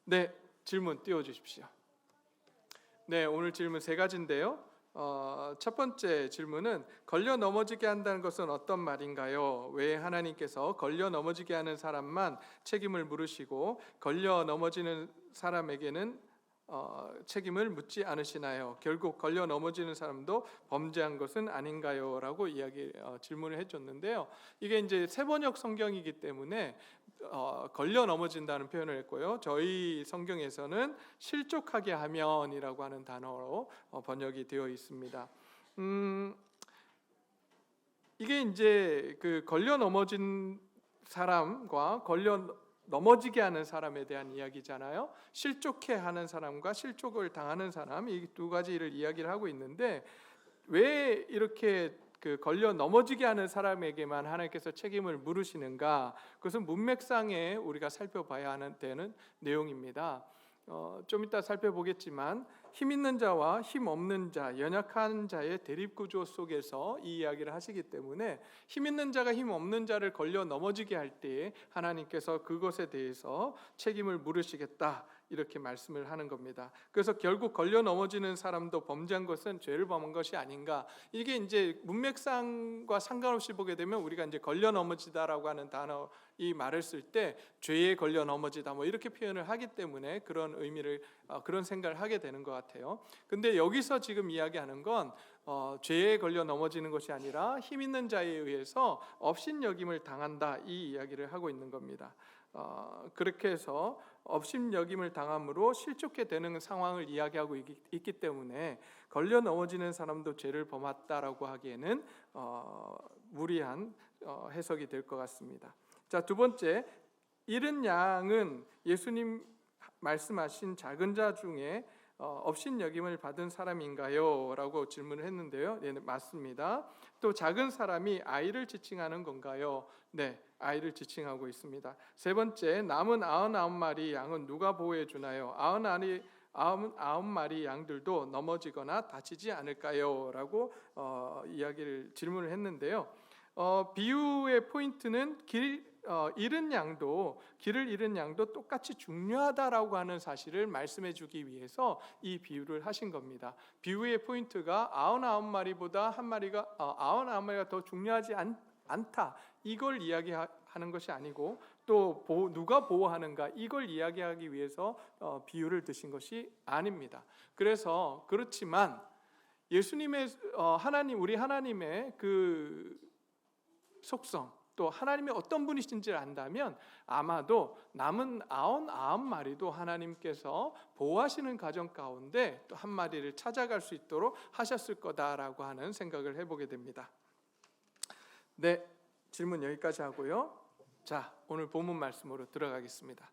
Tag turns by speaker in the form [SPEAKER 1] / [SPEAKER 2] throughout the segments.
[SPEAKER 1] 네, 질문 띄워주십시오. 네, 오늘 질문 세 가지인데요. 첫 번째 질문은 걸려 넘어지게 한다는 것은 어떤 말인가요? 왜 하나님께서 걸려 넘어지게 하는 사람만 책임을 물으시고 걸려 넘어지는 사람에게는 책임을 묻지 않으시나요? 결국 걸려 넘어지는 사람도 범죄한 것은 아닌가요? 라고 질문을 해줬는데요. 이게 이제 세번역 성경이기 때문에 걸려 넘어진다는 표현을 했고요. 저희 성경에서는 실족하게 하면이라고 하는 단어로 번역이 되어 있습니다. 이게 이제 그 걸려 넘어진 사람과 걸려 넘어지게 하는 사람에 대한 이야기잖아요. 실족해 하는 사람과 실족을 당하는 사람, 이 두 가지를 이야기를 하고 있는데 왜 이렇게 그 걸려 넘어지게 하는 사람에게만 하나님께서 책임을 물으시는가? 그것은 문맥상에 우리가 살펴봐야 하는 되는 내용입니다. 좀 이따 살펴보겠지만 힘 있는 자와 힘 없는 자, 연약한 자의 대립 구조 속에서 이 이야기를 하시기 때문에 힘 있는 자가 힘 없는 자를 걸려 넘어지게 할 때 하나님께서 그것에 대해서 책임을 물으시겠다, 이렇게 말씀을 하는 겁니다. 그래서 결국 걸려 넘어지는 사람도 범죄한 것은 죄를 범한 것이 아닌가, 이게 이제 문맥상과 상관없이 보게 되면 우리가 이제 걸려 넘어지다라고 하는 단어, 이 말을 쓸 때 죄에 걸려 넘어지다 뭐 이렇게 표현을 하기 때문에 그런 의미를 그런 생각을 하게 되는 것 같아요. 근데 여기서 지금 이야기하는 건 죄에 걸려 넘어지는 것이 아니라 힘 있는 자에 의해서 업신여김을 당한다, 이 이야기를 하고 있는 겁니다. 그렇게 해서 업신여김을 당함으로 실족해 되는 상황을 이야기하고 있기 때문에 걸려 넘어지는 사람도 죄를 범했다라고 하기에는 무리한 해석이 될 것 같습니다. 자, 두 번째, 잃은 양은 예수님 말씀하신 작은 자 중에 업신여김을 받은 사람인가요? 라고 질문을 했는데요. 네, 맞습니다. 또 작은 사람이 아이를 지칭하는 건가요? 네, 아이를 지칭하고 있습니다. 세 번째, 남은 99마리 양은 누가 보호해 주나요? 99마리 양들도 넘어지거나 다치지 않을까요? 라고 질문을 했는데요. 비유의 포인트는 잃은 양도, 길을 잃은 양도 똑같이 중요하다라고 하는 사실을 말씀해 주기 위해서 이 비유를 하신 겁니다. 비유의 포인트가 99마리보다 99마리가 더 중요하지 않다, 이걸 이야기하는 것이 아니고 또 누가 보호하는가, 이걸 이야기하기 위해서 비유를 드신 것이 아닙니다. 그렇지만 예수님의 우리 하나님의 그 속성, 또 하나님이 어떤 분이신지를 안다면 아마도 남은 99마리도 하나님께서 보호하시는 가정 가운데 또 한 마리를 찾아갈 수 있도록 하셨을 거다라고 하는 생각을 해보게 됩니다. 네, 질문 여기까지 하고요. 자, 오늘 본문 말씀으로 들어가겠습니다.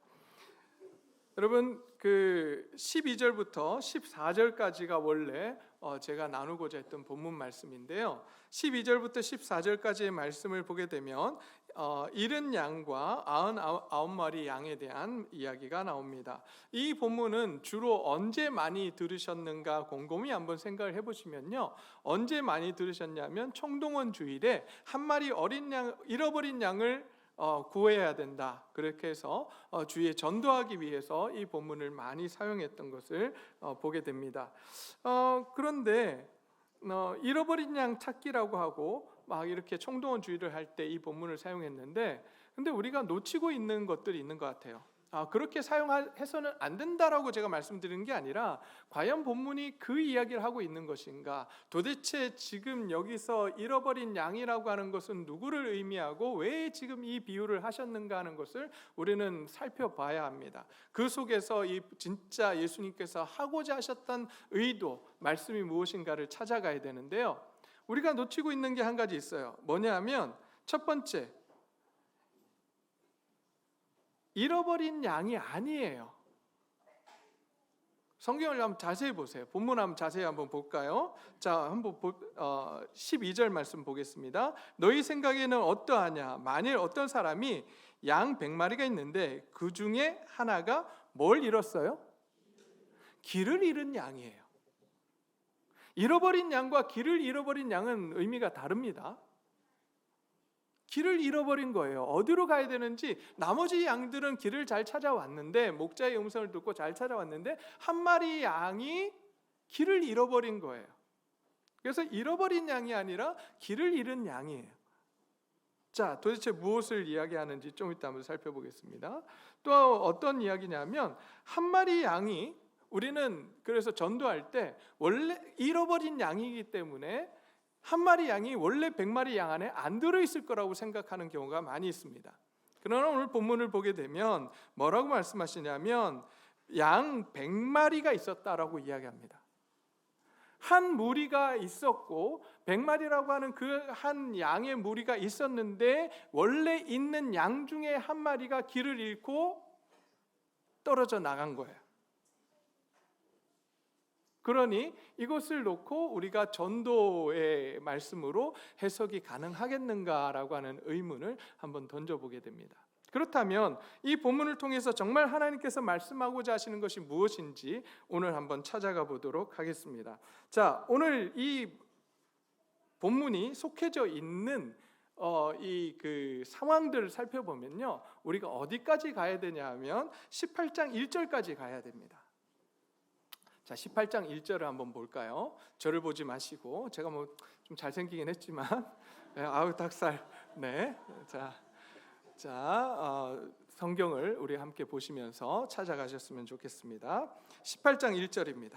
[SPEAKER 1] 여러분, 그 12절부터 14절까지가 원래 제가 나누고자 했던 본문 말씀인데요. 12절부터 14절까지의 말씀을 보게 되면 잃은 양과 99마리 양에 대한 이야기가 나옵니다. 이 본문은 주로 언제 많이 들으셨는가 곰곰이 한번 생각을 해보시면요, 언제 많이 들으셨냐면 총동원 주일에 한 마리 잃어버린 양을 구해야 된다, 그렇게 해서 주위에 전도하기 위해서 이 본문을 많이 사용했던 것을 보게 됩니다. 그런데 잃어버린 양 찾기라고 하고 막 이렇게 총동원 주의를 할 때 이 본문을 사용했는데, 근데 우리가 놓치고 있는 것들이 있는 것 같아요. 그렇게 사용해서는 안 된다라고 제가 말씀드리는 게 아니라 과연 본문이 그 이야기를 하고 있는 것인가, 도대체 지금 여기서 잃어버린 양이라고 하는 것은 누구를 의미하고 왜 지금 이 비유를 하셨는가 하는 것을 우리는 살펴봐야 합니다. 그 속에서 진짜 예수님께서 하고자 하셨던 의도, 말씀이 무엇인가를 찾아가야 되는데요, 우리가 놓치고 있는 게 한 가지 있어요. 뭐냐면 첫 번째, 잃어버린 양이 아니에요. 성경을 한번 자세히 보세요. 본문 한번 자세히 한번 볼까요? 자, 한번 12절 말씀 보겠습니다. 너희 생각에는 어떠하냐? 만일 어떤 사람이 양 100마리가 있는데 그 중에 하나가 뭘 잃었어요? 길을 잃은 양이에요. 잃어버린 양과 길을 잃어버린 양은 의미가 다릅니다. 길을 잃어버린 거예요. 어디로 가야 되는지. 나머지 양들은 길을 잘 찾아왔는데, 목자의 음성을 듣고 잘 찾아왔는데 한 마리 양이 길을 잃어버린 거예요. 그래서 잃어버린 양이 아니라 길을 잃은 양이에요. 자, 도대체 무엇을 이야기하는지 좀 이따 한번 살펴보겠습니다. 또 어떤 이야기냐면, 한 마리 양이, 우리는 그래서 전도할 때 원래 잃어버린 양이기 때문에 한 마리 양이 원래 100마리 양 안에 안 들어있을 거라고 생각하는 경우가 많이 있습니다. 그러나 오늘 본문을 보게 되면 뭐라고 말씀하시냐면 양 100마리가 있었다라고 이야기합니다. 한 무리가 있었고 100마리라고 하는 그 한 양의 무리가 있었는데 원래 있는 양 중에 한 마리가 길을 잃고 떨어져 나간 거예요. 그러니 이것을 놓고 우리가 전도의 말씀으로 해석이 가능하겠는가라고 하는 의문을 한번 던져보게 됩니다. 그렇다면 이 본문을 통해서 정말 하나님께서 말씀하고자 하시는 것이 무엇인지 오늘 한번 찾아가 보도록 하겠습니다. 자, 오늘 이 본문이 속해져 있는 이 그 상황들을 살펴보면요, 우리가 어디까지 가야 되냐 하면 18장 1절까지 가야 됩니다. 자, 18장 1절을 한번 볼까요? 저를 보지 마시고, 제가 뭐 좀 잘생기긴 했지만 아우 닭살. 네, 성경을 우리 함께 보시면서 찾아가셨으면 좋겠습니다. 18장 1절입니다.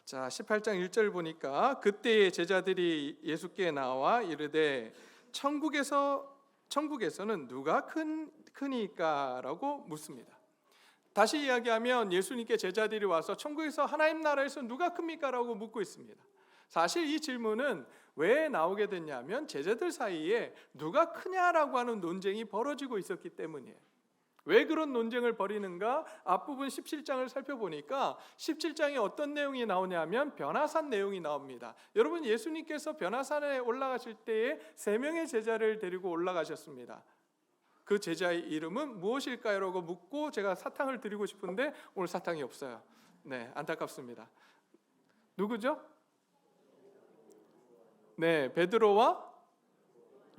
[SPEAKER 1] 자, 18장 1절 보니까 그때의 제자들이 예수께 나와 이르되 천국에서는 누가 크니까라고 묻습니다. 다시 이야기하면 예수님께 제자들이 와서 천국에서 하나님 나라에서 누가 큽니까? 라고 묻고 있습니다. 사실 이 질문은 왜 나오게 됐냐면 제자들 사이에 누가 크냐라고 하는 논쟁이 벌어지고 있었기 때문이에요. 왜 그런 논쟁을 벌이는가? 앞부분 17장을 살펴보니까 17장에 어떤 내용이 나오냐면 변화산 내용이 나옵니다. 여러분, 예수님께서 변화산에 올라가실 때에 3명의 제자를 데리고 올라가셨습니다. 그 제자의 이름은 무엇일까요? 라고 묻고 제가 사탕을 드리고 싶은데 오늘 사탕이 없어요. 네, 안타깝습니다. 누구죠? 네, 베드로와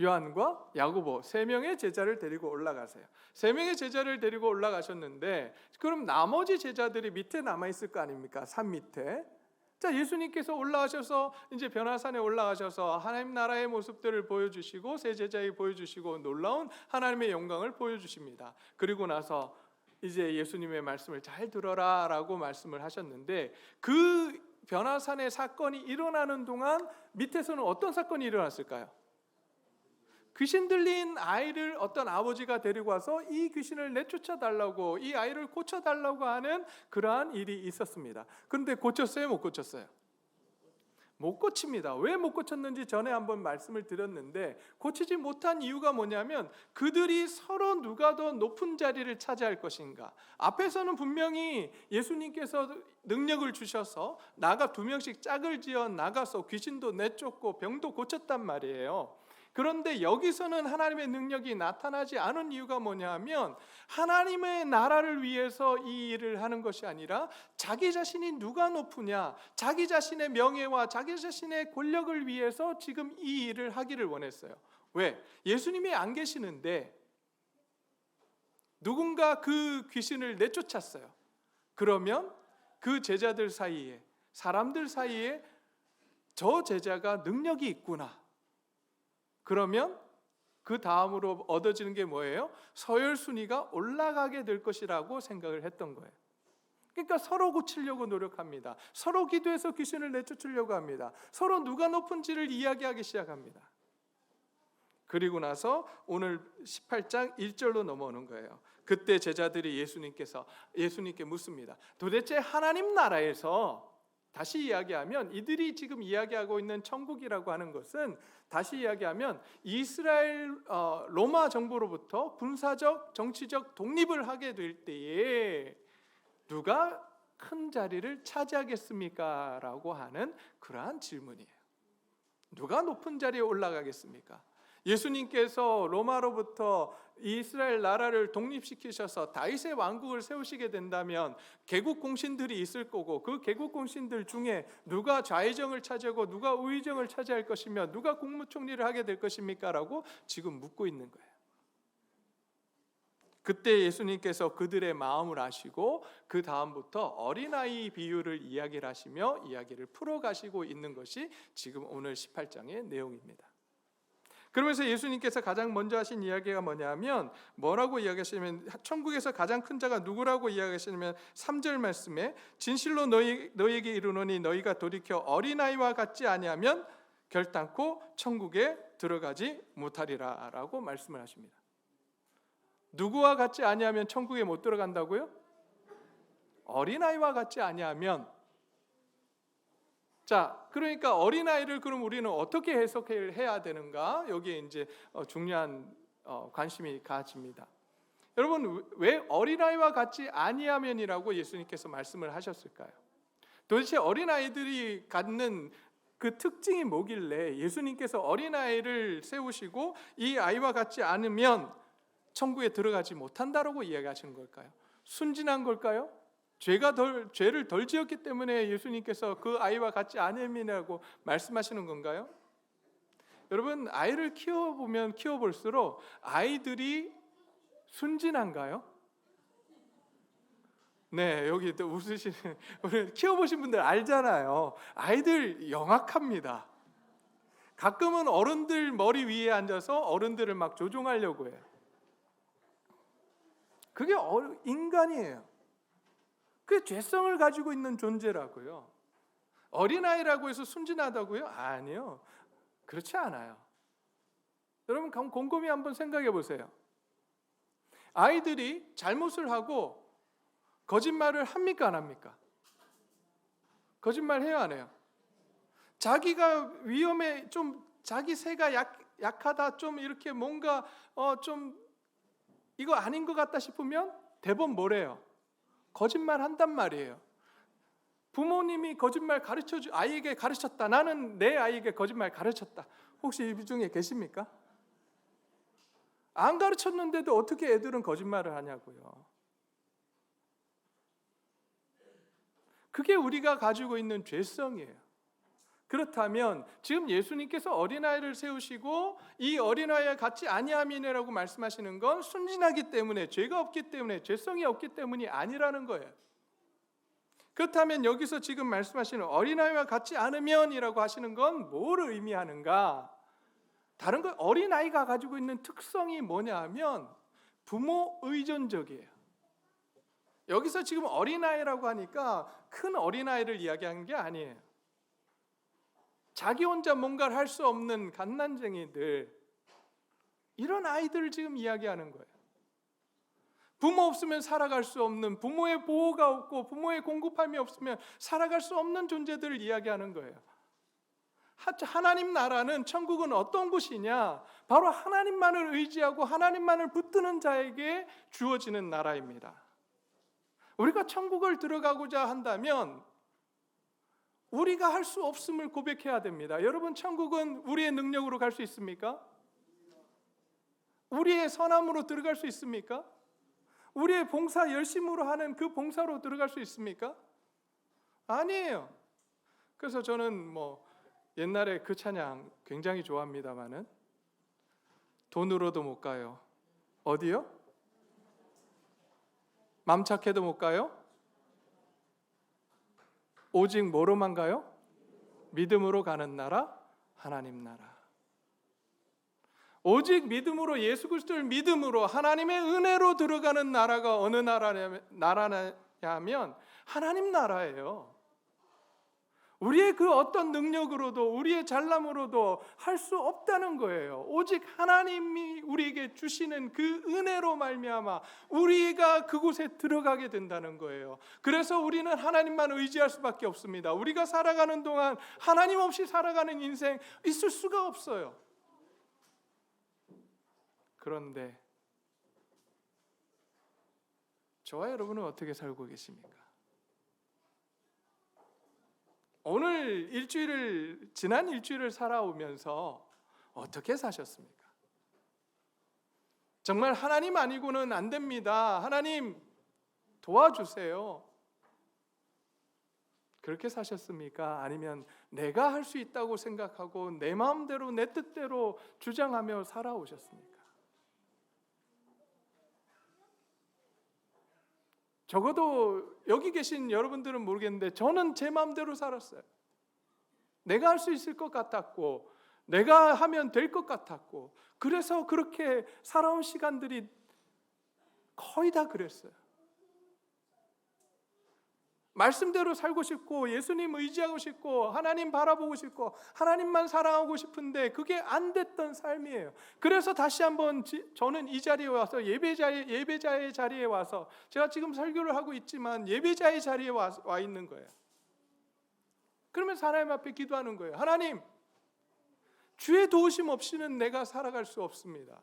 [SPEAKER 1] 요한과 야고보 3명의 제자를 데리고 올라가세요. 3명의 제자를 데리고 올라가셨는데 그럼 나머지 제자들이 밑에 남아있을 거 아닙니까? 산 밑에. 자, 예수님께서 올라가셔서 이제 변화산에 올라가셔서 하나님 나라의 모습들을 보여주시고 세 제자에 보여주시고 놀라운 하나님의 영광을 보여주십니다. 그리고 나서 이제 예수님의 말씀을 잘 들어라 라고 말씀을 하셨는데, 그 변화산의 사건이 일어나는 동안 밑에서는 어떤 사건이 일어났을까요? 귀신 들린 아이를 어떤 아버지가 데리고 와서 이 귀신을 내쫓아 달라고, 이 아이를 고쳐 달라고 하는 그러한 일이 있었습니다. 그런데 고쳤어요? 못 고쳤어요? 못 고칩니다. 왜 못 고쳤는지 전에 한번 말씀을 드렸는데, 고치지 못한 이유가 뭐냐면 그들이 서로 누가 더 높은 자리를 차지할 것인가. 앞에서는 분명히 예수님께서 능력을 주셔서 나가 2명씩 짝을 지어 나가서 귀신도 내쫓고 병도 고쳤단 말이에요. 그런데 여기서는 하나님의 능력이 나타나지 않은 이유가 뭐냐면 하나님의 나라를 위해서 이 일을 하는 것이 아니라 자기 자신이 누가 높으냐, 자기 자신의 명예와 자기 자신의 권력을 위해서 지금 이 일을 하기를 원했어요. 왜? 예수님이 안 계시는데 누군가 그 귀신을 내쫓았어요. 그러면 그 제자들 사이에, 사람들 사이에 저 제자가 능력이 있구나. 그러면 그 다음으로 얻어지는 게 뭐예요? 서열순위가 올라가게 될 것이라고 생각을 했던 거예요. 그러니까 서로 고치려고 노력합니다. 서로 기도해서 귀신을 내쫓으려고 합니다. 서로 누가 높은지를 이야기하기 시작합니다. 그리고 나서 오늘 18장 1절로 넘어오는 거예요. 그때 제자들이 예수님께 묻습니다. 도대체 하나님 나라에서, 다시 이야기하면 이들이 지금 이야기하고 있는 천국이라고 하는 것은 다시 이야기하면 이스라엘 로마 정부로부터 군사적 정치적 독립을 하게 될 때에 누가 큰 자리를 차지하겠습니까? 라고 하는 그러한 질문이에요. 누가 높은 자리에 올라가겠습니까? 예수님께서 로마로부터 이스라엘 나라를 독립시키셔서 다윗의 왕국을 세우시게 된다면 개국 공신들이 있을 거고, 그 개국 공신들 중에 누가 좌의정을 차지하고 누가 우의정을 차지할 것이며 누가 국무총리를 하게 될 것입니까? 라고 지금 묻고 있는 거예요. 그때 예수님께서 그들의 마음을 아시고 그 다음부터 어린아이 비유를 이야기를 하시며 이야기를 풀어가시고 있는 것이 지금 오늘 18장의 내용입니다. 그러면서 예수님께서 가장 먼저 하신 이야기가 뭐냐면, 뭐라고 이야기하시냐면, 천국에서 가장 큰 자가 누구라고 이야기하시냐면 3절 말씀에 진실로 너희에게 이르노니 너희가 돌이켜 어린아이와 같지 아니하면 결단코 천국에 들어가지 못하리라 라고 말씀을 하십니다. 누구와 같지 아니하면 천국에 못 들어간다고요? 어린아이와 같지 아니하면. 자, 그러니까 어린아이를 그럼 우리는 어떻게 해석해야 되는가? 여기에 이제 중요한 관심이 가집니다. 여러분, 왜 어린아이와 같지 아니하면이라고 예수님께서 말씀을 하셨을까요? 도대체 어린아이들이 갖는 그 특징이 뭐길래 예수님께서 어린아이를 세우시고 이 아이와 같지 않으면 천국에 들어가지 못한다라고 이야기하시는 걸까요? 순진한 걸까요? 죄를 덜 지었기 때문에 예수님께서 그 아이와 같지 않음이라고 말씀하시는 건가요? 여러분, 아이를 키워보면 키워볼수록 아이들이 순진한가요? 네, 여기 또 웃으시는, 우리 키워보신 분들 알잖아요. 아이들 영악합니다. 가끔은 어른들 머리 위에 앉아서 어른들을 막 조종하려고 해요. 그게 인간이에요. 그게 죄성을 가지고 있는 존재라고요. 어린아이라고 해서 순진하다고요? 아니요, 그렇지 않아요. 여러분 곰곰이 한번 생각해 보세요. 아이들이 잘못을 하고 거짓말을 합니까 안 합니까? 거짓말 해요 안 해요? 자기가 위험에 좀, 자기 새가 약하다, 좀 이렇게 뭔가 좀 이거 아닌 것 같다 싶으면 대부분 뭐래요? 거짓말 한단 말이에요. 부모님이 거짓말 아이에게 가르쳤다. 나는 내 아이에게 거짓말 가르쳤다. 혹시 이 중에 계십니까? 안 가르쳤는데도 어떻게 애들은 거짓말을 하냐고요. 그게 우리가 가지고 있는 죄성이에요. 그렇다면 지금 예수님께서 어린아이를 세우시고 이 어린아이와 같지 아니함이라고 말씀하시는 건 순진하기 때문에, 죄가 없기 때문에, 죄성이 없기 때문이 아니라는 거예요. 그렇다면 여기서 지금 말씀하시는 어린아이와 같지 않으면이라고 하시는 건 뭘 의미하는가? 다른 거, 어린아이가 가지고 있는 특성이 뭐냐 하면 부모 의존적이에요. 여기서 지금 어린아이라고 하니까 큰 어린아이를 이야기하는 게 아니에요. 자기 혼자 뭔가를 할 수 없는 갓난쟁이들, 이런 아이들을 지금 이야기하는 거예요. 부모 없으면 살아갈 수 없는, 부모의 보호가 없고 부모의 공급함이 없으면 살아갈 수 없는 존재들을 이야기하는 거예요. 하나님 나라는, 천국은 어떤 곳이냐? 바로 하나님만을 의지하고 하나님만을 붙드는 자에게 주어지는 나라입니다. 우리가 천국을 들어가고자 한다면 우리가 할 수 없음을 고백해야 됩니다. 여러분, 천국은 우리의 능력으로 갈 수 있습니까? 우리의 선함으로 들어갈 수 있습니까? 우리의 봉사 열심으로 하는 그 봉사로 들어갈 수 있습니까? 아니에요. 그래서 저는 옛날에 그 찬양 굉장히 좋아합니다마는, 돈으로도 못 가요. 어디요? 맘 착해도 못 가요? 오직 뭐로만 가요? 믿음으로 가는 나라, 하나님 나라. 오직 믿음으로, 예수 그리스도를 믿음으로 하나님의 은혜로 들어가는 나라가 어느 나라냐면 하나님 나라예요. 우리의 그 어떤 능력으로도, 우리의 잘남으로도 할 수 없다는 거예요. 오직 하나님이 우리에게 주시는 그 은혜로 말미암아 우리가 그곳에 들어가게 된다는 거예요. 그래서 우리는 하나님만 의지할 수밖에 없습니다. 우리가 살아가는 동안 하나님 없이 살아가는 인생 있을 수가 없어요. 그런데 저와 여러분은 어떻게 살고 계십니까? 지난 일주일을 살아오면서 어떻게 사셨습니까? 정말 하나님 아니고는 안 됩니다. 하나님 도와주세요. 그렇게 사셨습니까? 아니면 내가 할 수 있다고 생각하고 내 마음대로 내 뜻대로 주장하며 살아오셨습니까? 적어도 여기 계신 여러분들은 모르겠는데 저는 제 마음대로 살았어요. 내가 할 수 있을 것 같았고 내가 하면 될 것 같았고 그래서 그렇게 살아온 시간들이 거의 다 그랬어요. 말씀대로 살고 싶고 예수님 의지하고 싶고 하나님 바라보고 싶고 하나님만 사랑하고 싶은데 그게 안 됐던 삶이에요. 그래서 다시 한번 저는 이 자리에 와서 예배자의 자리에 와서 제가 지금 설교를 하고 있지만 예배자의 자리에 와 있는 거예요. 그러면서 하나님 앞에 기도하는 거예요. 하나님, 주의 도우심 없이는 내가 살아갈 수 없습니다.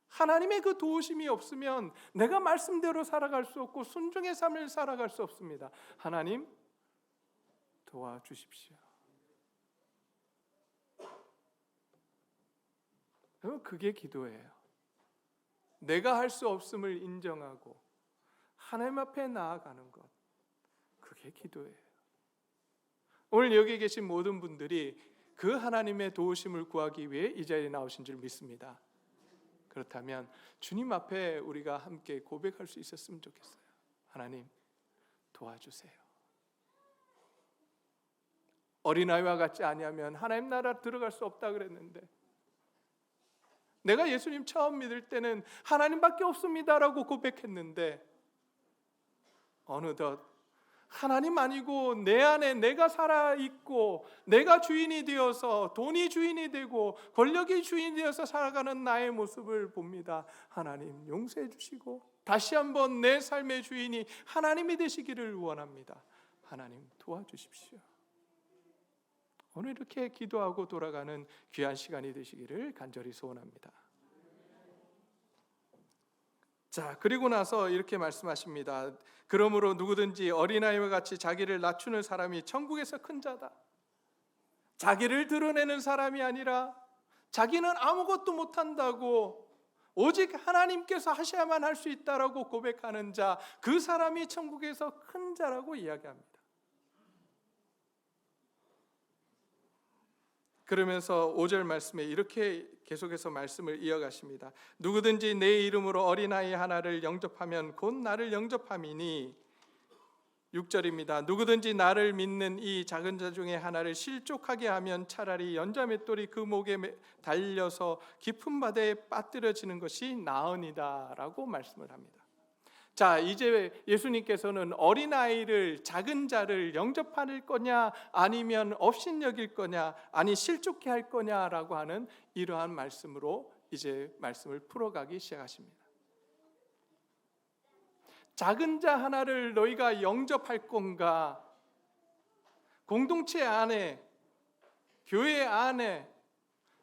[SPEAKER 1] 하나님의 그 도우심이 없으면 내가 말씀대로 살아갈 수 없고 순종의 삶을 살아갈 수 없습니다. 하나님 도와주십시오. 그게 기도예요. 내가 할 수 없음을 인정하고 하나님 앞에 나아가는 것, 그게 기도예요. 오늘 여기 계신 모든 분들이 그 하나님의 도우심을 구하기 위해 이 자리에 나오신 줄 믿습니다. 그렇다면 주님 앞에 우리가 함께 고백할 수 있었으면 좋겠어요. 하나님 도와주세요. 어린아이와 같지 아니하면 하나님 나라 들어갈 수 없다 그랬는데 내가 예수님 처음 믿을 때는 하나님밖에 없습니다라고 고백했는데 어느덧 하나님 아니고 내 안에 내가 살아있고 내가 주인이 되어서 돈이 주인이 되고 권력이 주인이 되어서 살아가는 나의 모습을 봅니다. 하나님 용서해 주시고 다시 한번 내 삶의 주인이 하나님이 되시기를 원합니다. 하나님 도와주십시오. 오늘 이렇게 기도하고 돌아가는 귀한 시간이 되시기를 간절히 소원합니다. 자, 그리고 나서 이렇게 말씀하십니다. 그러므로 누구든지 어린아이와 같이 자기를 낮추는 사람이 천국에서 큰 자다. 자기를 드러내는 사람이 아니라 자기는 아무것도 못한다고 오직 하나님께서 하셔야만 할 수 있다라고 고백하는 자, 그 사람이 천국에서 큰 자라고 이야기합니다. 그러면서 5절 말씀에 이렇게 계속해서 말씀을 이어가십니다. 누구든지 내 이름으로 어린아이 하나를 영접하면 곧 나를 영접함이니 6절입니다. 누구든지 나를 믿는 이 작은 자 중에 하나를 실족하게 하면 차라리 연자맷돌이 그 목에 달려서 깊은 바다에 빠뜨려지는 것이 나으니다 라고 말씀을 합니다. 자, 이제 예수님께서는 어린아이를 작은 자를 영접할 거냐 아니면 업신여길 거냐 아니 실족해 할 거냐라고 하는 이러한 말씀으로 이제 말씀을 풀어가기 시작하십니다. 작은 자 하나를 너희가 영접할 건가? 공동체 안에 교회 안에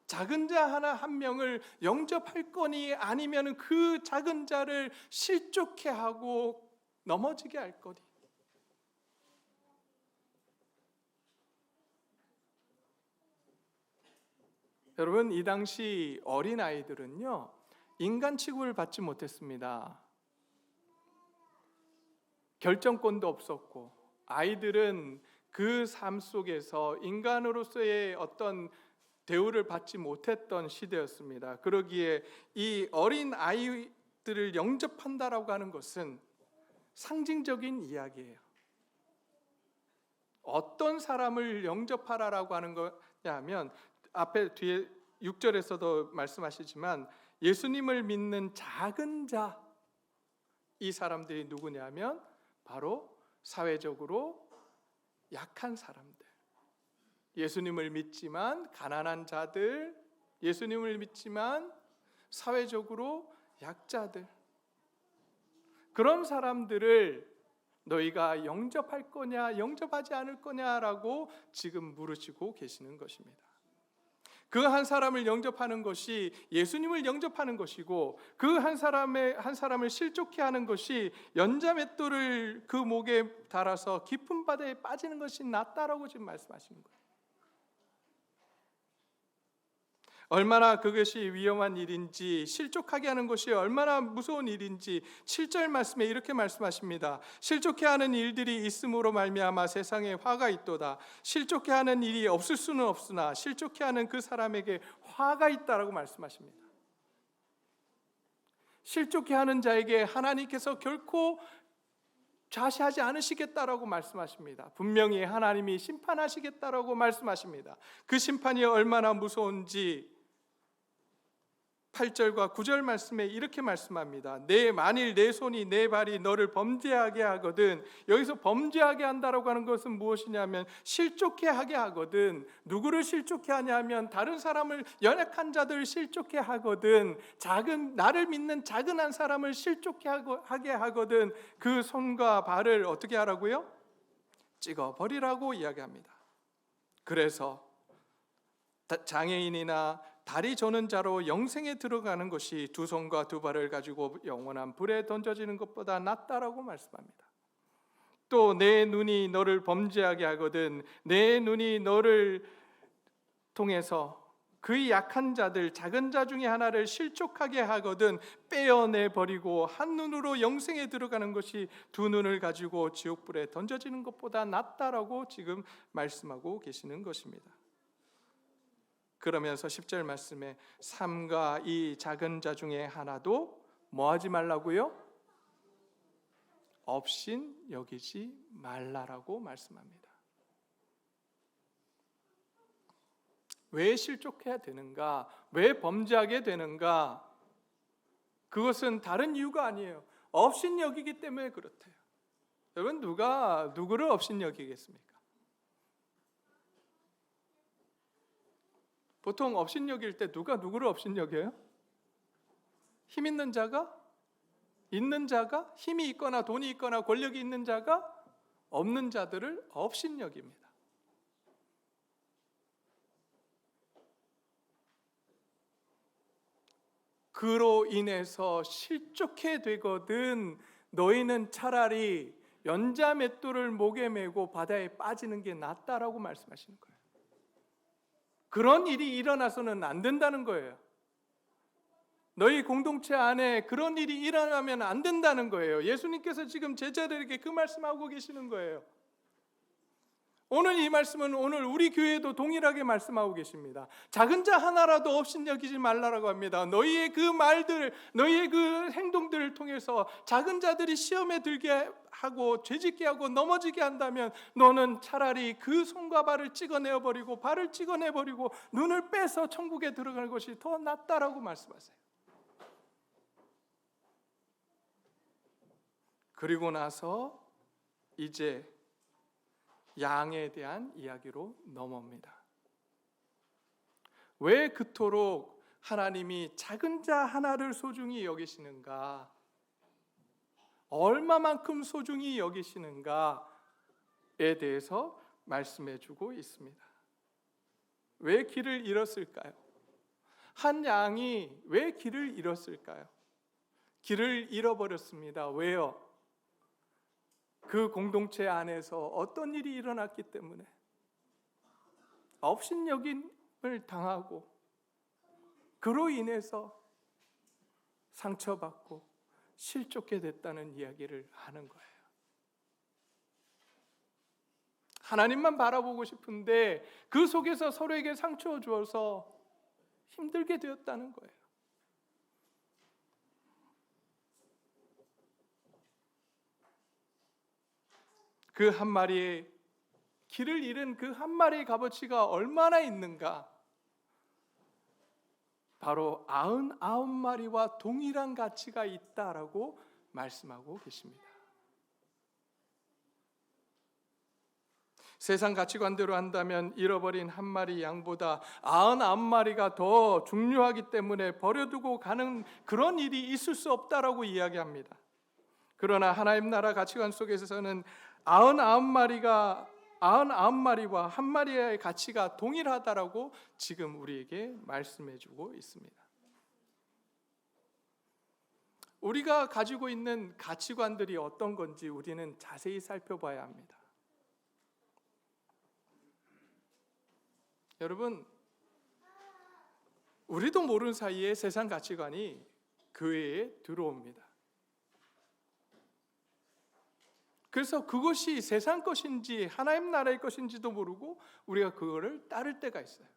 [SPEAKER 1] 작은 자 하나 한 명을 영접할 거니 아니면 그 작은 자를 실족해 하고 넘어지게 할 거니. 여러분, 이 당시 어린아이들은요 인간 취급을 받지 못했습니다. 결정권도 없었고 아이들은 그 삶 속에서 인간으로서의 어떤 대우를 받지 못했던 시대였습니다. 그러기에 이 어린 아이들을 영접한다라고 하는 것은 상징적인 이야기예요. 어떤 사람을 영접하라라고 하는 거냐 하면 앞에 뒤에 6절에서도 말씀하시지만 예수님을 믿는 작은 자, 이 사람들이 누구냐면 바로 사회적으로 약한 사람들, 예수님을 믿지만 가난한 자들, 예수님을 믿지만 사회적으로 약자들, 그런 사람들을 너희가 영접할 거냐 영접하지 않을 거냐라고 지금 물으시고 계시는 것입니다. 그 한 사람을 영접하는 것이 예수님을 영접하는 것이고 그 한 사람을 실족해 하는 것이 연자맷돌을 그 목에 달아서 깊은 바다에 빠지는 것이 낫다라고 지금 말씀하시는 거예요. 얼마나 그것이 위험한 일인지, 실족하게 하는 것이 얼마나 무서운 일인지 7절 말씀에 이렇게 말씀하십니다. 실족해 하는 일들이 있음으로 말미암아 세상에 화가 있도다. 실족해 하는 일이 없을 수는 없으나 실족해 하는 그 사람에게 화가 있다라고 말씀하십니다. 실족해 하는 자에게 하나님께서 결코 좌시하지 않으시겠다라고 말씀하십니다. 분명히 하나님이 심판하시겠다라고 말씀하십니다. 그 심판이 얼마나 무서운지 8절과 9절 말씀에 이렇게 말씀합니다. 만일 내 손이 내 발이 너를 범죄하게 하거든. 여기서 범죄하게 한다라고 하는 것은 무엇이냐면 실족해 하게 하거든. 누구를 실족해 하냐면 다른 사람을, 연약한 자들을 실족해 하거든. 나를 믿는 작은 한 사람을 실족해 하게 하거든. 그 손과 발을 어떻게 하라고요? 찍어버리라고 이야기합니다. 그래서 장애인이나 다리 저는 자로 영생에 들어가는 것이 두 손과 두 발을 가지고 영원한 불에 던져지는 것보다 낫다라고 말씀합니다. 또 내 눈이 너를 범죄하게 하거든. 내 눈이 너를 통해서 그 약한 자들, 작은 자 중에 하나를 실족하게 하거든 빼어내 버리고 한 눈으로 영생에 들어가는 것이 두 눈을 가지고 지옥불에 던져지는 것보다 낫다라고 지금 말씀하고 계시는 것입니다. 그러면서 10절 말씀에 삼가 이 작은 자 중에 하나도 뭐 하지 말라고요? 업신 여기지 말라라고 말씀합니다. 왜 실족해야 되는가? 왜 범죄하게 되는가? 그것은 다른 이유가 아니에요. 업신 여기기 때문에 그렇대요. 여러분, 누가 누구를 업신 여기겠습니까? 보통 업신여길 때 누가 누구를 업신여겨요? 힘 있는 자가? 있는 자가? 힘이 있거나 돈이 있거나 권력이 있는 자가 없는 자들을 업신여깁니다. 그로 인해서 실족해 되거든 너희는 차라리 연자 맷돌을 목에 메고 바다에 빠지는 게 낫다라고 말씀하시는 거예요. 그런 일이 일어나서는 안 된다는 거예요. 너희 공동체 안에 그런 일이 일어나면 안 된다는 거예요. 예수님께서 지금 제자들에게 그 말씀하고 계시는 거예요. 오늘 이 말씀은 오늘 우리 교회에도 동일하게 말씀하고 계십니다. 작은 자 하나라도 업신여기지 말라라고 합니다. 너희의 그 말들, 너희의 그 행동들을 통해서 작은 자들이 시험에 들게 하고 죄짓게 하고 넘어지게 한다면 너는 차라리 그 손과 발을 찍어내버리고 발을 찍어내버리고 눈을 빼서 천국에 들어가는 것이 더 낫다라고 말씀하세요. 그리고 나서 이제 양에 대한 이야기로 넘어옵니다. 왜 그토록 하나님이 작은 자 하나를 소중히 여기시는가? 얼마만큼 소중히 여기시는가에 대해서 말씀해 주고 있습니다. 왜 길을 잃었을까요? 한 양이 왜 길을 잃었을까요? 길을 잃어버렸습니다. 왜요? 그 공동체 안에서 어떤 일이 일어났기 때문에 업신여김을 당하고 그로 인해서 상처받고 실족해 됐다는 이야기를 하는 거예요. 하나님만 바라보고 싶은데 그 속에서 서로에게 상처 주어서 힘들게 되었다는 거예요. 그 한 마리의 길을 잃은 그 한 마리의 값어치가 얼마나 있는가? 바로 99마리와 동일한 가치가 있다라고 말씀하고 계십니다. 세상 가치관대로 한다면 잃어버린 한 마리 양보다 99마리가 더 중요하기 때문에 버려두고 가는 그런 일이 있을 수 없다라고 이야기합니다. 그러나 하나님 나라 가치관 속에서는 99마리와 한 마리의 가치가 동일하다라고 지금 우리에게 말씀해 주고 있습니다. 우리가 가지고 있는 가치관들이 어떤 건지 우리는 자세히 살펴봐야 합니다. 여러분, 우리도 모르는 사이에 세상 가치관이 교회에 들어옵니다. 그래서 그것이 세상 것인지 하나님 나라의 것인지도 모르고 우리가 그거를 따를 때가 있어요.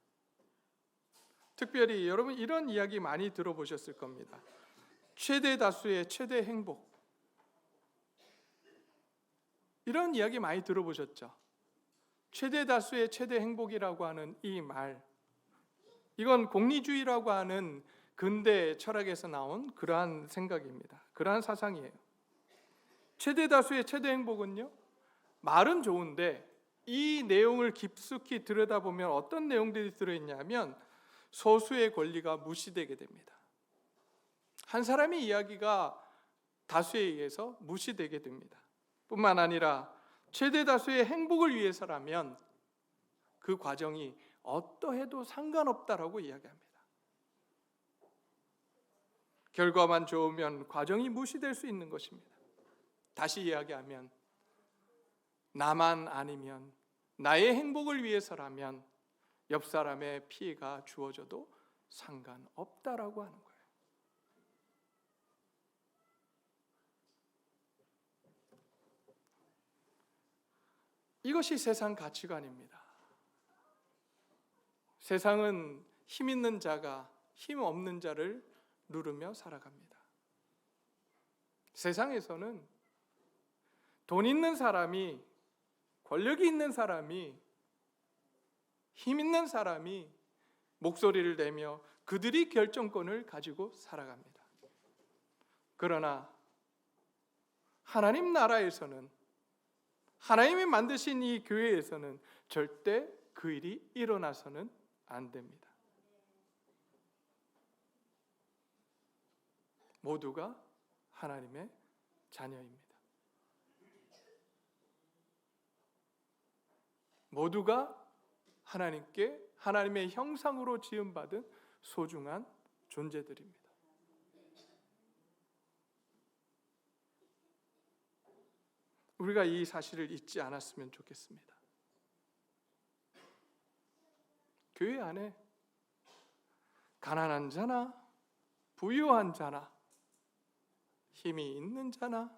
[SPEAKER 1] 특별히 여러분 이런 이야기 많이 들어보셨을 겁니다. 최대 다수의 최대 행복, 이런 이야기 많이 들어보셨죠? 최대 다수의 최대 행복이라고 하는 이 말, 이건 공리주의라고 하는 근대 철학에서 나온 그러한 생각입니다. 그러한 사상이에요. 최대 다수의 최대 행복은요, 말은 좋은데 이 내용을 깊숙이 들여다보면 어떤 내용들이 들어있냐면 소수의 권리가 무시되게 됩니다. 한 사람의 이야기가 다수에 의해서 무시되게 됩니다. 뿐만 아니라 최대 다수의 행복을 위해서라면 그 과정이 어떠해도 상관없다라고 이야기합니다. 결과만 좋으면 과정이 무시될 수 있는 것입니다. 다시 이야기하면 나만 아니면 나의 행복을 위해서라면 옆 사람의 피해가 주어져도 상관없다라고 하는 거예요. 이것이 세상 가치관입니다. 세상은 힘 있는 자가 힘 없는 자를 누르며 살아갑니다. 세상에서는 돈 있는 사람이, 권력이 있는 사람이, 힘 있는 사람이 목소리를 내며 그들이 결정권을 가지고 살아갑니다. 그러나 하나님 나라에서는, 하나님이 만드신 이 교회에서는 절대 그 일이 일어나서는 안 됩니다. 모두가 하나님의 자녀입니다. 모두가 하나님의 형상으로 지음받은 소중한 존재들입니다. 우리가 이 사실을 잊지 않았으면 좋겠습니다. 교회 안에 가난한 자나 부유한 자나 힘이 있는 자나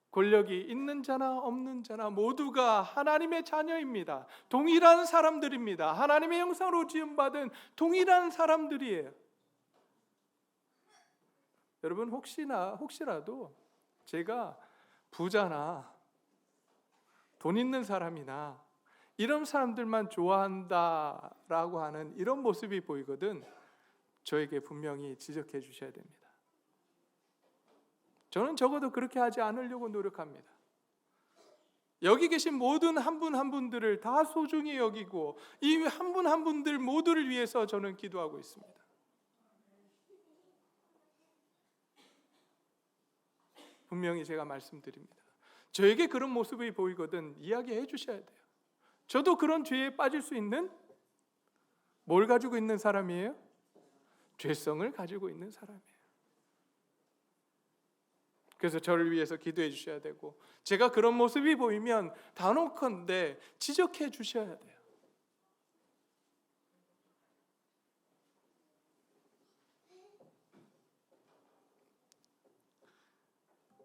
[SPEAKER 1] 권력이 있는 자나 없는 자나 모두가 하나님의 자녀입니다. 동일한 사람들입니다. 하나님의 형상으로 지음받은 동일한 사람들이에요. 여러분 혹시라도 제가 부자나 돈 있는 사람이나 이런 사람들만 좋아한다라고 하는 이런 모습이 보이거든 저에게 분명히 지적해 주셔야 됩니다. 저는 적어도 그렇게 하지 않으려고 노력합니다. 여기 계신 모든 한 분 한 분들을 다 소중히 여기고 이 한 분 한 분들 모두를 위해서 저는 기도하고 있습니다. 분명히 제가 말씀드립니다. 저에게 그런 모습이 보이거든 이야기해 주셔야 돼요. 저도 그런 죄에 빠질 수 있는 뭘 가지고 있는 사람이에요? 죄성을 가지고 있는 사람이에요. 그래서 저를 위해서 기도해 주셔야 되고 제가 그런 모습이 보이면 단호컨대 지적해 주셔야 돼요.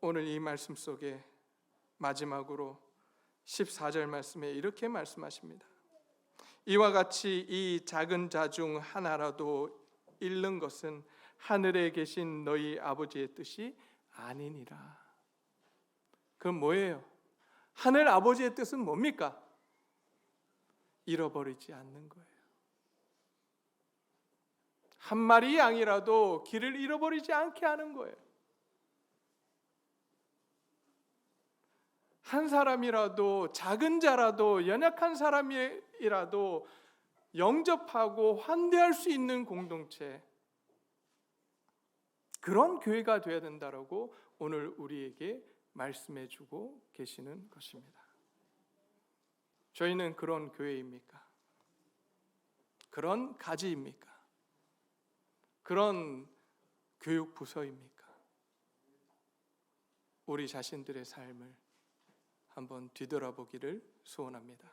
[SPEAKER 1] 오늘 이 말씀 속에 마지막으로 14절 말씀에 이렇게 말씀하십니다. 이와 같이 이 작은 자 중 하나라도 잃는 것은 하늘에 계신 너희 아버지의 뜻이 아니니라. 그건 뭐예요? 하늘 아버지의 뜻은 뭡니까? 잃어버리지 않는 거예요. 한 마리 양이라도 길을 잃어버리지 않게 하는 거예요. 한 사람이라도 작은 자라도 연약한 사람이라도 영접하고 환대할 수 있는 공동체, 그런 교회가 되어야 된다라고 오늘 우리에게 말씀해 주고 계시는 것입니다. 저희는 그런 교회입니까? 그런 가지입니까? 그런 교육 부서입니까? 우리 자신들의 삶을 한번 뒤돌아보기를 소원합니다.